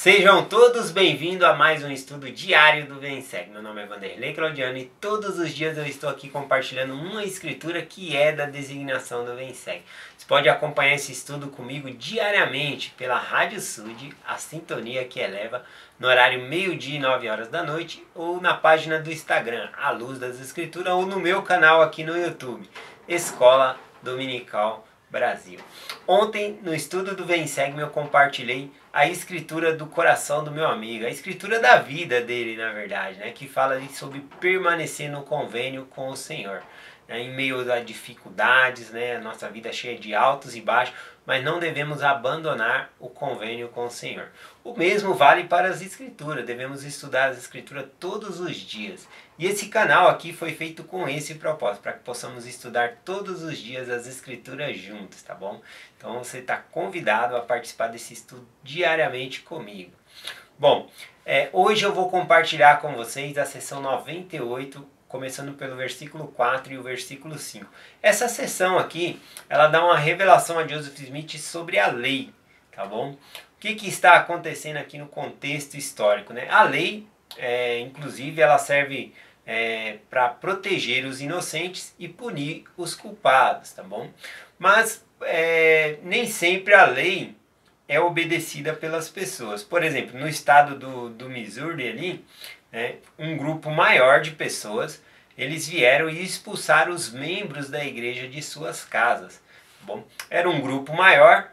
Sejam todos bem-vindos a mais um estudo diário do VenSeg. Meu nome é Vanderlei Claudiano e todos os dias eu estou aqui compartilhando uma escritura que é da designação do VenSeg. Você pode acompanhar esse estudo comigo diariamente pela Rádio Sud, a sintonia que eleva, no horário meio-dia e 9 horas da noite, ou na página do Instagram, A Luz das Escrituras, ou no meu canal aqui no YouTube, Escola Dominical Brasil. Ontem, no estudo do VenSeg, eu compartilhei a escritura do coração do meu amigo, a escritura da vida dele, na verdade, né, que fala ali sobre permanecer no convênio com o Senhor, né, em meio a dificuldades, né, a nossa vida é cheia de altos e baixos, mas não devemos abandonar o convênio com o Senhor. O mesmo vale para as escrituras, devemos estudar as escrituras todos os dias. E esse canal aqui foi feito com esse propósito, para que possamos estudar todos os dias as escrituras juntos, tá bom? Então você está convidado a participar desse estudo diariamente comigo. Bom, hoje eu vou compartilhar com vocês a sessão 98, começando pelo versículo 4 e o versículo 5. Essa sessão aqui, ela dá uma revelação a Joseph Smith sobre a lei, tá bom? O que está acontecendo aqui no contexto histórico, né? A lei, inclusive, ela serve para proteger os inocentes e punir os culpados, tá bom? Mas nem sempre a lei é obedecida pelas pessoas. Por exemplo, no estado do Missouri ali, um grupo maior de pessoas, eles vieram e expulsaram os membros da igreja de suas casas. Tá bom? Era um grupo maior,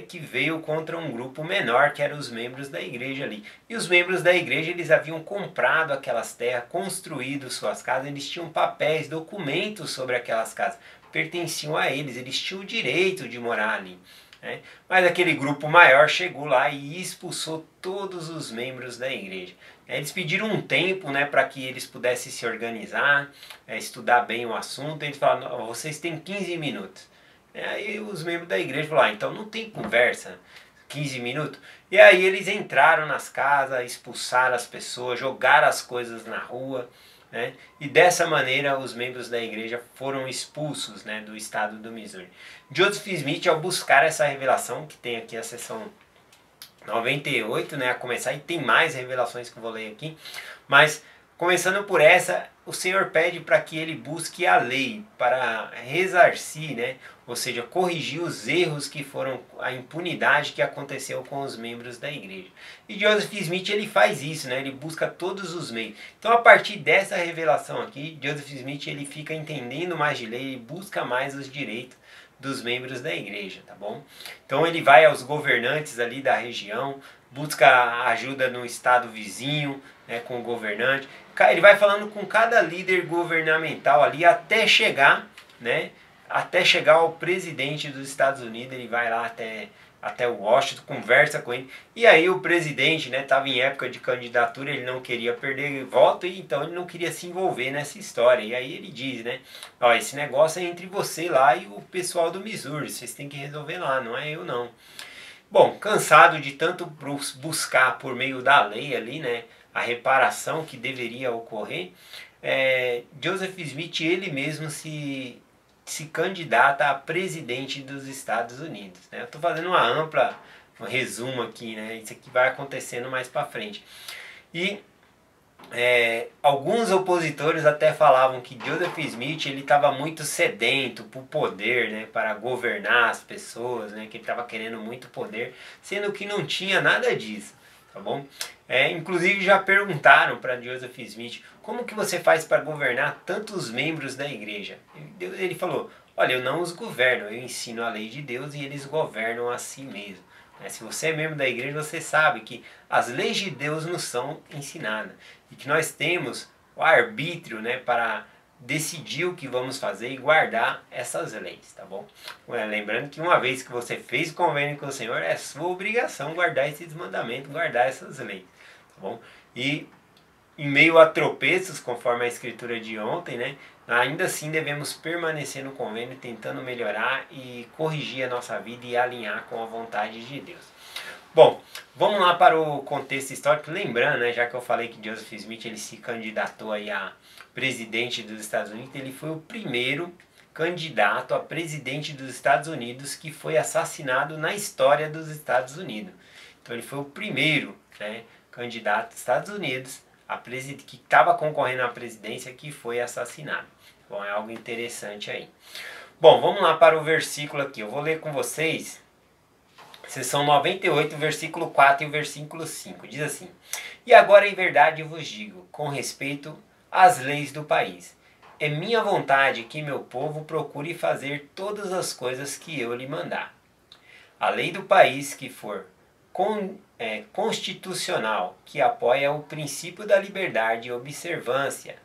que veio contra um grupo menor, que eram os membros da igreja ali. E os membros da igreja, eles haviam comprado aquelas terras, construído suas casas, eles tinham papéis, documentos sobre aquelas casas, pertenciam a eles, eles tinham o direito de morar ali. Mas aquele grupo maior chegou lá e expulsou todos os membros da igreja. Eles pediram um tempo, para que eles pudessem se organizar, estudar bem o assunto. Eles falaram: vocês têm 15 minutos. Aí os membros da igreja falaram: então não tem conversa, 15 minutos. E aí eles entraram nas casas, expulsaram as pessoas, jogaram as coisas na rua. E dessa maneira os membros da igreja foram expulsos, do estado do Missouri. Joseph Smith, ao buscar essa revelação, que tem aqui a seção 98, a começar, e tem mais revelações que eu vou ler aqui, mas começando por essa, o Senhor pede para que ele busque a lei para ressarcir, ou seja, corrigir os erros que foram, a impunidade que aconteceu com os membros da igreja. E Joseph Smith, ele faz isso, ele busca todos os meios. Então, a partir dessa revelação aqui, Joseph Smith, ele fica entendendo mais de lei, ele busca mais os direitos dos membros da igreja, tá bom? Então ele vai aos governantes ali da região, busca ajuda no estado vizinho, com o governante. Ele vai falando com cada líder governamental ali até chegar, ao presidente dos Estados Unidos. Ele vai lá até Washington, conversa com ele, e aí o presidente estava em época de candidatura, ele não queria perder voto, e então ele não queria se envolver nessa história. E aí ele diz, ó, esse negócio é entre você lá e o pessoal do Missouri, vocês têm que resolver lá, não é eu não. Bom, cansado de tanto buscar por meio da lei ali, a reparação que deveria ocorrer, Joseph Smith, ele mesmo se candidata a presidente dos Estados Unidos. Eu estou fazendo um resumo aqui, isso aqui vai acontecendo mais para frente. E alguns opositores até falavam que Joseph Smith, ele estava muito sedento por poder, para governar as pessoas, que ele estava querendo muito poder, sendo que não tinha nada disso, tá bom? Inclusive já perguntaram para Joseph Smith: como que você faz para governar tantos membros da igreja? Ele falou: olha, eu não os governo, eu ensino a lei de Deus e eles governam a si mesmo. Se você é membro da igreja, você sabe que as leis de Deus nos são ensinadas e que nós temos o arbítrio, para decidir o que vamos fazer e guardar essas leis, tá bom? Lembrando que uma vez que você fez o convênio com o Senhor, é sua obrigação guardar esses mandamentos, guardar essas leis, tá bom? E em meio a tropeços, conforme a escritura de ontem, ainda assim devemos permanecer no convênio, tentando melhorar e corrigir a nossa vida e alinhar com a vontade de Deus. Bom, vamos lá para o contexto histórico. Lembrando, já que eu falei que Joseph Smith, ele se candidatou aí a presidente dos Estados Unidos, ele foi o primeiro candidato a presidente dos Estados Unidos que foi assassinado na história dos Estados Unidos. Então ele foi o primeiro, né, candidato dos Estados Unidos que estava concorrendo à presidência que foi assassinado. Bom, é algo interessante aí. Bom, vamos lá para o versículo aqui. Eu vou ler com vocês, seção 98, versículo 4 e o versículo 5. Diz assim: E agora em verdade vos digo, com respeito às leis do país, é minha vontade que meu povo procure fazer todas as coisas que eu lhe mandar. A lei do país que for constitucional, que apoia o princípio da liberdade e observância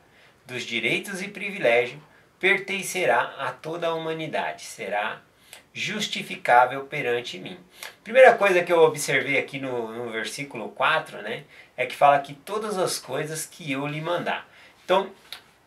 dos direitos e privilégios, pertencerá a toda a humanidade, será justificável perante mim. Primeira coisa que eu observei aqui no versículo 4, né, é que fala que todas as coisas que eu lhe mandar. Então,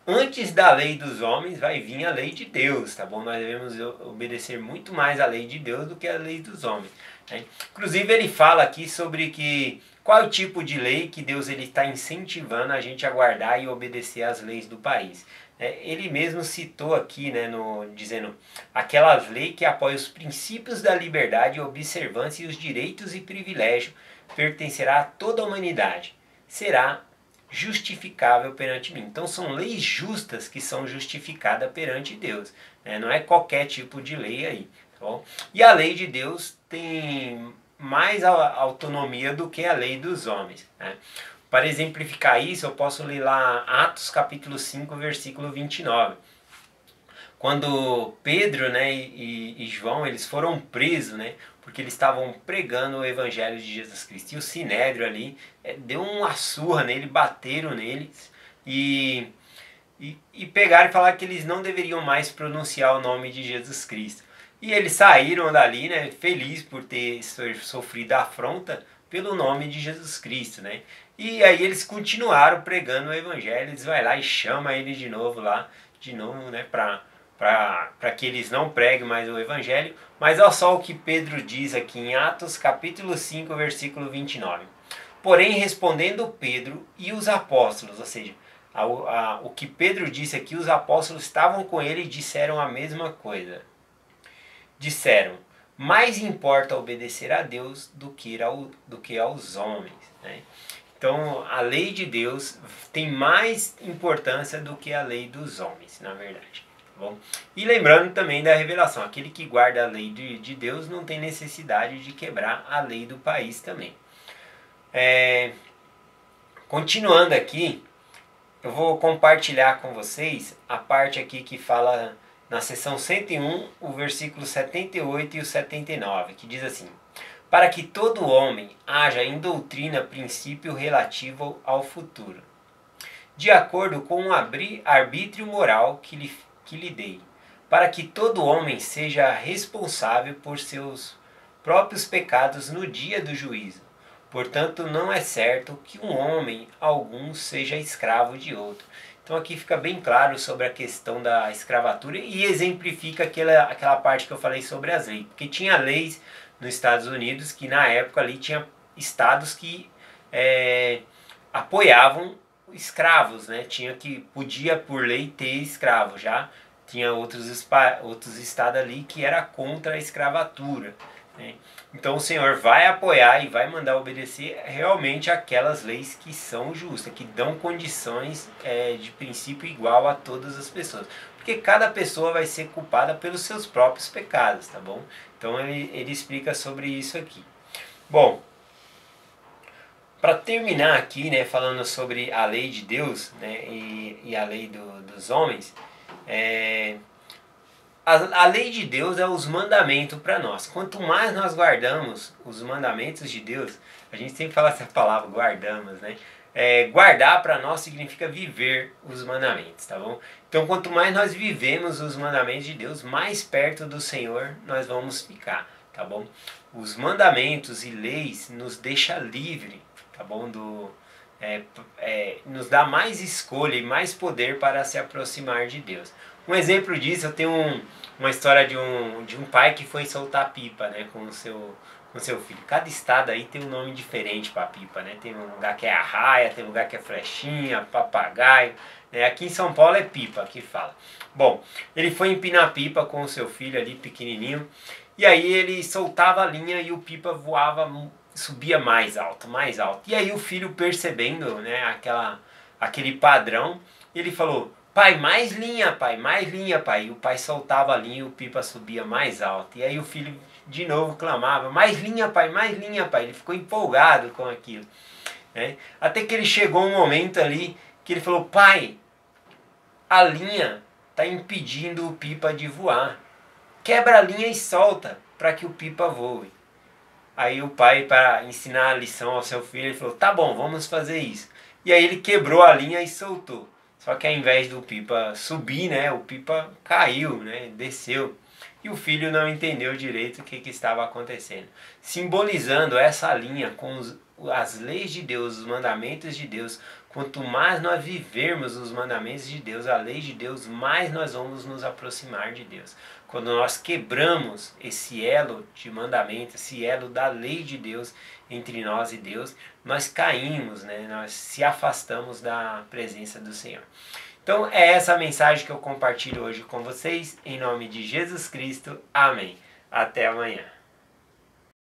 antes da lei dos homens vai vir a lei de Deus, tá bom? Nós devemos obedecer muito mais a lei de Deus do que a lei dos homens, né? Inclusive ele fala aqui sobre qual é o tipo de lei que Deus está incentivando a gente a guardar e obedecer às leis do país. Ele mesmo citou aqui, né, dizendo aquelas leis que apoiam os princípios da liberdade, observância e os direitos e privilégios pertencerá a toda a humanidade. Será justificável perante mim. Então são leis justas que são justificadas perante Deus, né? Não é qualquer tipo de lei aí, tá bom? E a lei de Deus tem mais autonomia do que a lei dos homens, né? Para exemplificar isso, eu posso ler lá Atos capítulo 5, versículo 29. Quando Pedro, né, e João, eles foram presos, né, porque eles estavam pregando o evangelho de Jesus Cristo. E o Sinédrio ali deu uma surra nele, bateram neles e pegaram e falaram que eles não deveriam mais pronunciar o nome de Jesus Cristo. E eles saíram dali, né, felizes por ter sofrido a afronta pelo nome de Jesus Cristo, né? E aí eles continuaram pregando o evangelho. Eles vão lá e chamam eles de novo, né, para que eles não preguem mais o evangelho. Mas olha só o que Pedro diz aqui em Atos capítulo 5, versículo 29. Porém, respondendo Pedro e os apóstolos, ou seja, o que Pedro disse aqui, os apóstolos estavam com ele e disseram a mesma coisa. Disseram: mais importa obedecer a Deus do que aos homens, né? Então, a lei de Deus tem mais importância do que a lei dos homens, na verdade. Bom, e lembrando também da revelação, aquele que guarda a lei de Deus não tem necessidade de quebrar a lei do país também. Continuando aqui, eu vou compartilhar com vocês a parte aqui que fala na seção 101, o versículo 78 e o 79, que diz assim: para que todo homem haja em doutrina princípio relativo ao futuro, de acordo com o arbítrio moral que lhe dei, para que todo homem seja responsável por seus próprios pecados no dia do juízo. Portanto, não é certo que um homem algum seja escravo de outro. Então aqui fica bem claro sobre a questão da escravatura e exemplifica aquela parte que eu falei sobre as leis. Porque tinha leis nos Estados Unidos que na época ali tinha estados que apoiavam escravos, né? Podia por lei ter escravo. Já tinha outros estados ali que era contra a escravatura, né? Então o Senhor vai apoiar e vai mandar obedecer realmente aquelas leis que são justas, que dão condições de princípio igual a todas as pessoas. Porque cada pessoa vai ser culpada pelos seus próprios pecados, tá bom? Então ele explica sobre isso aqui. Bom, para terminar aqui, né, falando sobre a lei de Deus, né, e a lei dos homens, a lei de Deus é os mandamentos para nós. Quanto mais nós guardamos os mandamentos de Deus, a gente sempre fala essa palavra, guardamos, né? Guardar para nós significa viver os mandamentos, tá bom? Então, quanto mais nós vivemos os mandamentos de Deus, mais perto do Senhor nós vamos ficar, tá bom? Os mandamentos e leis nos deixa livre, tá bom? Nos dá mais escolha e mais poder para se aproximar de Deus. Um exemplo disso, eu tenho uma história de um pai que foi soltar pipa, né, com o seu filho. Cada estado aí tem um nome diferente para pipa, né? Tem um lugar que é arraia, tem um lugar que é flechinha, papagaio, né? Aqui em São Paulo é pipa que fala. Bom, ele foi empinar pipa com o seu filho ali pequenininho, e aí ele soltava a linha e o pipa voava subia mais alto, mais alto. E aí o filho, percebendo, né, aquele padrão, ele falou: pai, mais linha, pai, mais linha, pai. E o pai soltava a linha e o pipa subia mais alto. E aí o filho de novo clamava: mais linha, pai, mais linha, pai. Ele ficou empolgado com aquilo, né? Até que ele chegou um momento ali que ele falou: pai, a linha está impedindo o pipa de voar. Quebra a linha e solta para que o pipa voe. Aí o pai, para ensinar a lição ao seu filho, ele falou: tá bom, vamos fazer isso. E aí ele quebrou a linha e soltou. Só que ao invés do pipa subir, né, o pipa caiu, né, desceu. E o filho não entendeu direito o que estava acontecendo. Simbolizando essa linha com as leis de Deus, os mandamentos de Deus. Quanto mais nós vivermos os mandamentos de Deus, a lei de Deus, mais nós vamos nos aproximar de Deus. Quando nós quebramos esse elo de mandamento, esse elo da lei de Deus entre nós e Deus, nós caímos, né? Nós se afastamos da presença do Senhor. Então é essa a mensagem que eu compartilho hoje com vocês, em nome de Jesus Cristo. Amém. Até amanhã.